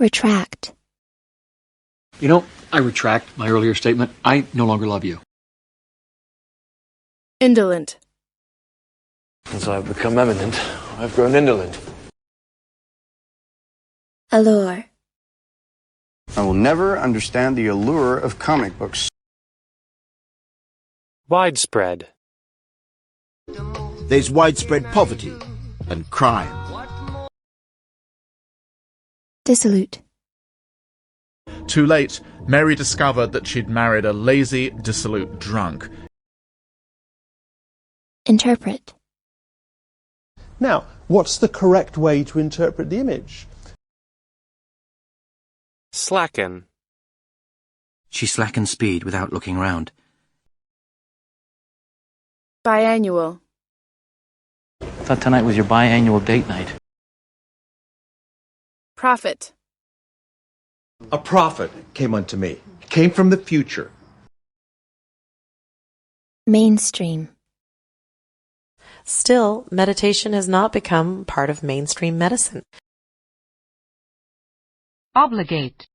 Retract. You know, I retract my earlier statement. I no longer love you. Indolent. As I've become eminent, I've grown indolent. Allure. I will never understand the allure of comic books. Widespread. There's widespread poverty and crime. Dissolute. Too late, Mary discovered that she'd married a lazy, dissolute drunk. Interpret. Now, what's the correct way to interpret the image? Slacken. She slackened speed without looking round. Biannual. I thought tonight was your biannual date night. Prophet. A prophet came unto me. He came from the future. Mainstream. Still, meditation has not become part of mainstream medicine. Obligate.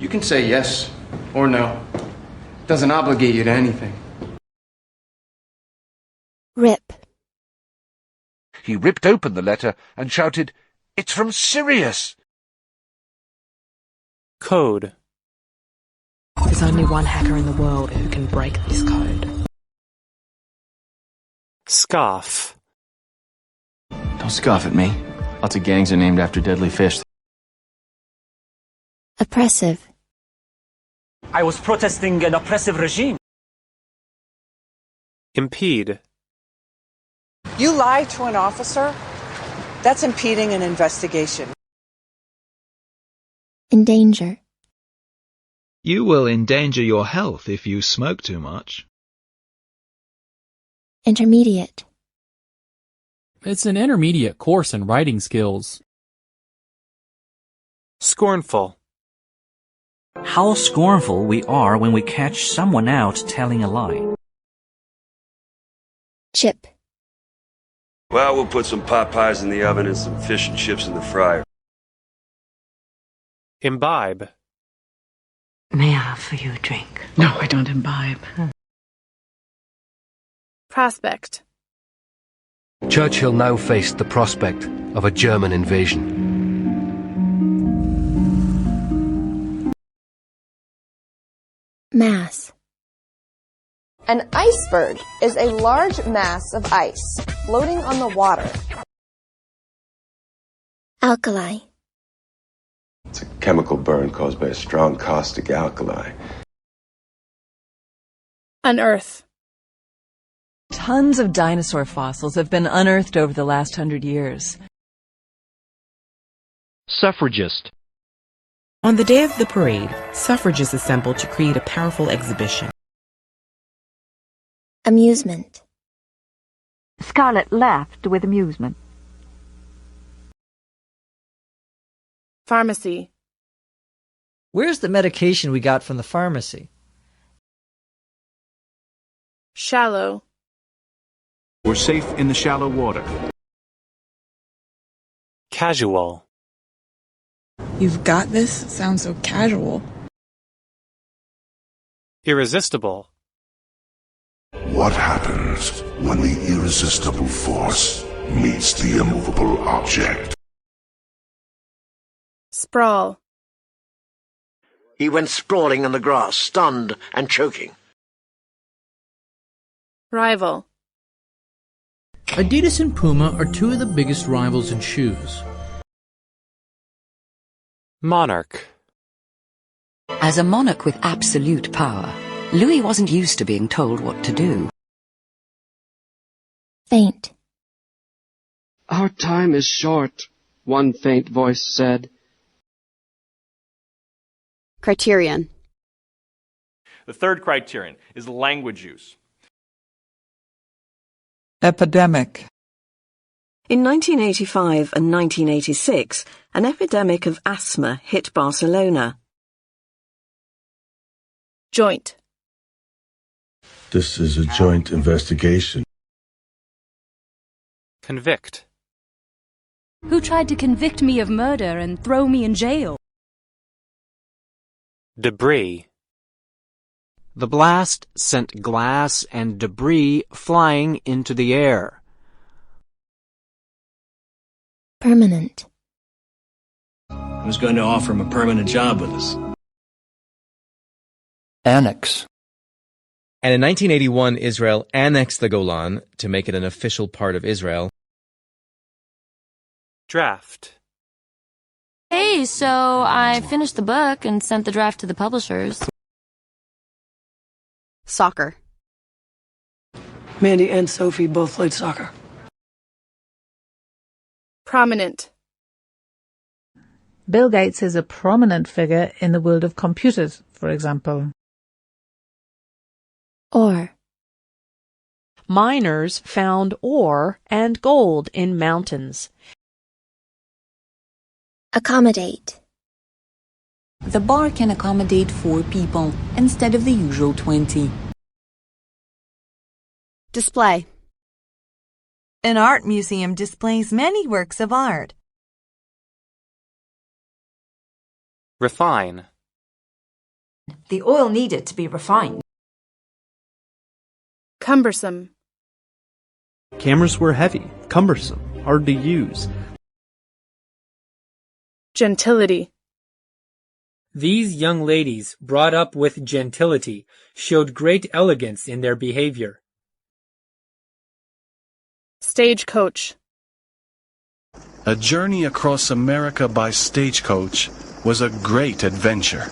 You can say yes or no. It doesn't obligate you to anything. Rip. He ripped open the letter and shouted, "It's from Sirius!" Code. There's only one hacker in the world who can break this code. Scoff. Don't scoff at me. Lots of gangs are named after deadly fish. Oppressive. I was protesting an oppressive regime. Impede. You lie to an officer? That's impeding an investigation. Endanger. You will endanger your health if you smoke too much. Intermediate. It's an intermediate course in writing skills. Scornful. How scornful we are when we catch someone out telling a lie. Chip. Well, we'll put some pot pies in the oven and some fish and chips in the fryer. Imbibe. May I offer you a drink? No, I don't imbibe. Prospect. Churchill now faced the prospect of a German invasion. Mass. An iceberg is a large mass of ice floating on the water. Alkali. It's a chemical burn caused by a strong caustic alkali. Unearth. Tons of dinosaur fossils have been unearthed over the last 100 years. Suffragist. On the day of the parade, suffragists assembled to create a powerful exhibition. Amusement. Scarlett laughed with amusement. Pharmacy. Where's the medication we got from the pharmacy? Shallow. We're safe in the shallow water. Casual. You've got this? Sounds so casual. Irresistible. What happens when the irresistible force meets the immovable object? Sprawl. He went sprawling in the grass, stunned and choking. Rival. Adidas and Puma are two of the biggest rivals in shoes. Monarch. As a monarch with absolute power, Louis wasn't used to being told what to do. Faint. Our time is short, one faint voice said. Criterion. The third criterion is language use. Epidemic. In 1985 and 1986, an epidemic of asthma hit Barcelona. Joint. This is a joint investigation. Convict. who tried to convict me of murder and throw me in jail. Debris. The blast sent glass and debris flying into the air. Permanent. I was going to offer him a permanent job with us. Annex. And in 1981, Israel annexed the Golan to make it an official part of Israel. Draft. Hey, so I finished the book and sent the draft to the publishers. Soccer. Mandy and Sophie both played soccer. Prominent. Bill Gates is a prominent figure in the world of computers, for example. Ore. Miners found ore and gold in mountains. Accommodate. The bar can accommodate 4 people instead of the usual 20. Display. An art museum displays many works of art. Refine. The oil needed to be refined. Cumbersome. Cameras were heavy, cumbersome, hard to use. Gentility. These young ladies, brought up with gentility, showed great elegance in their behavior. Stagecoach. A journey across America by stagecoach was a great adventure.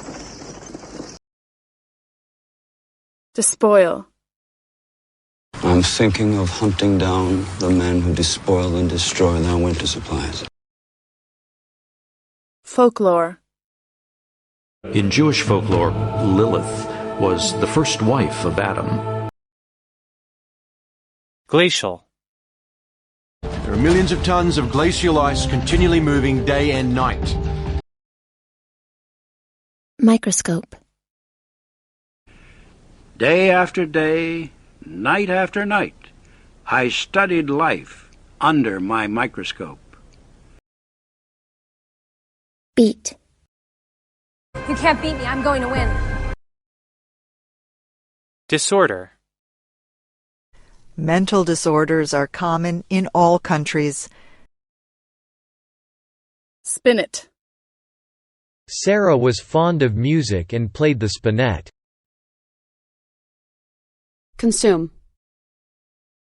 Despoil. I'm thinking of hunting down the men who despoil and destroy their winter supplies. Folklore. In Jewish folklore, Lilith was the first wife of Adam. Glacial. There are millions of tons of glacial ice continually moving day and night. Microscope. Day after day, night after night, I studied life under my microscope. Beat. You can't beat me. I'm going to win. Disorder. Mental disorders are common in all countries. Spinet. Sarah was fond of music and played the spinet. Consume.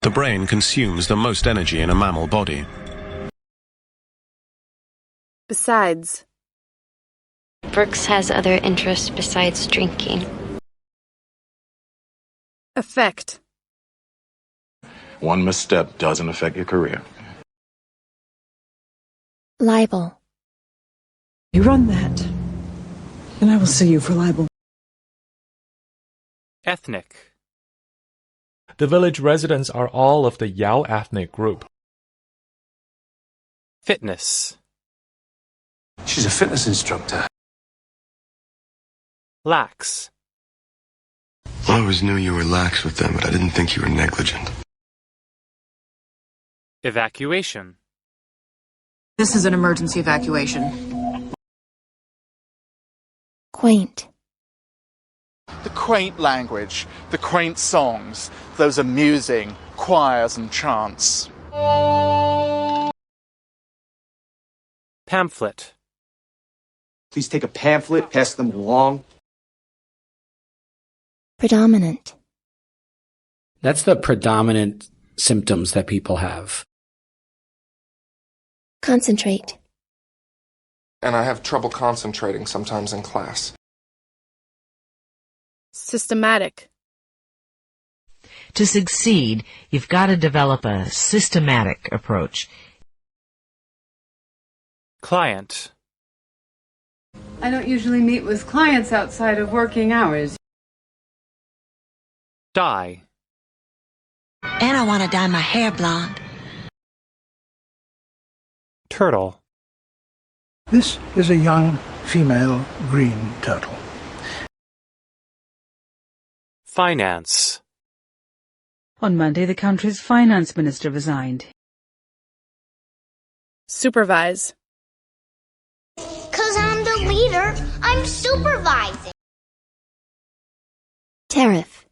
The brain consumes the most energy in a mammal body. Besides. Brooks has other interests besides drinking. Effect. One misstep doesn't affect your career. Libel. You run that, and I will sue you for libel. Ethnic. The village residents are all of the Yao ethnic group. Fitness. She's a fitness instructor. Lax. I always knew you were lax with them, but I didn't think you were negligent. Evacuation. This is an emergency evacuation. Quaint. The quaint language, the quaint songs, those amusing choirs and chants. Pamphlet. Please take a pamphlet, pass them along. Predominant. That's the predominant symptoms that people have. Concentrate. And I have trouble concentrating sometimes in class. Systematic. To succeed, you've got to develop a systematic approach. Client. I don't usually meet with clients outside of working hours. Dye. And I want to dye my hair blonde. Turtle. This is a young female green turtle. Finance. On Monday, the country's finance minister resigned. Supervise. 'Cause I'm the leader, I'm supervising. Tariff.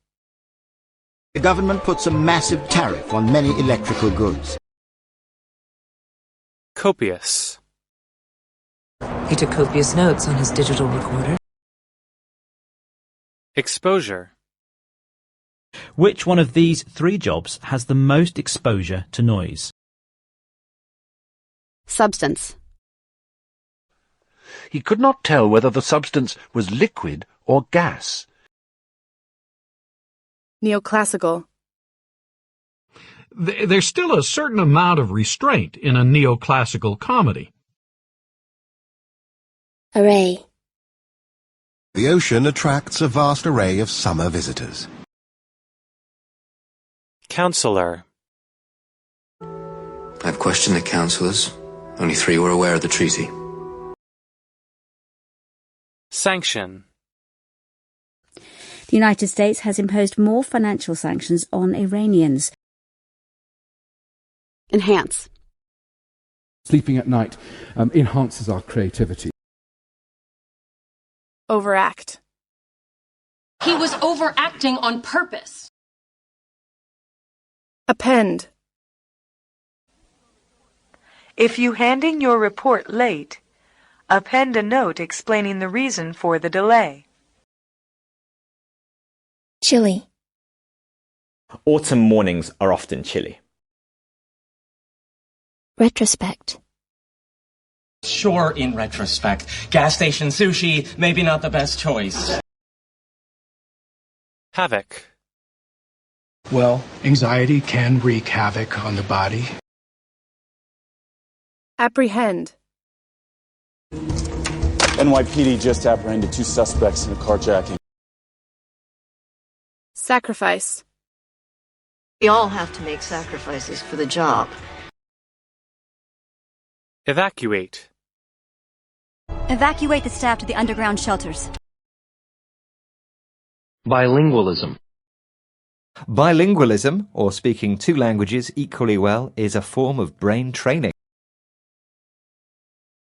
The government puts a massive tariff on many electrical goods. Copious. He took copious notes on his digital recorder. Exposure. Which one of these three jobs has the most exposure to noise? Substance. He could not tell whether the substance was liquid or gas. Neoclassical. There's still a certain amount of restraint in a neoclassical comedy. Array. The ocean attracts a vast array of summer visitors. Counselor. I've questioned the counselors. Only 3 were aware of the treaty. Sanction. The United States has imposed more financial sanctions on Iranians. Enhance. Sleeping at night enhances our creativity. Overact. He was overacting on purpose. Append. If you hand in your report late, append a note explaining the reason for the delay. Chilly. Autumn mornings are often chilly. Retrospect. Sure, in retrospect, gas station sushi, maybe not the best choice. Havoc. Well, anxiety can wreak havoc on the body. Apprehend. NYPD just apprehended 2 suspects in a carjacking. Sacrifice. We all have to make sacrifices for the job. Evacuate. Evacuate the staff to the underground shelters. Bilingualism. Bilingualism, or speaking 2 languages equally well, is a form of brain training.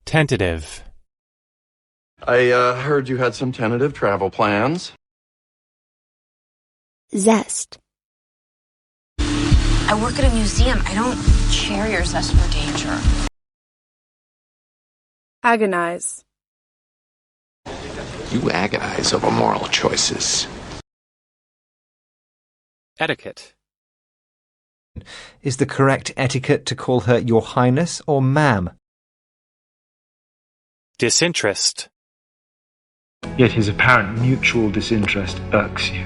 Tentative. I heard you had some tentative travel plans. Zest. I work at a museum. I don't share your zest for danger. Agonize. You agonize over moral choices. Etiquette. Is the correct etiquette to call her Your Highness or Ma'am? Disinterest. Yet his apparent mutual disinterest irks you.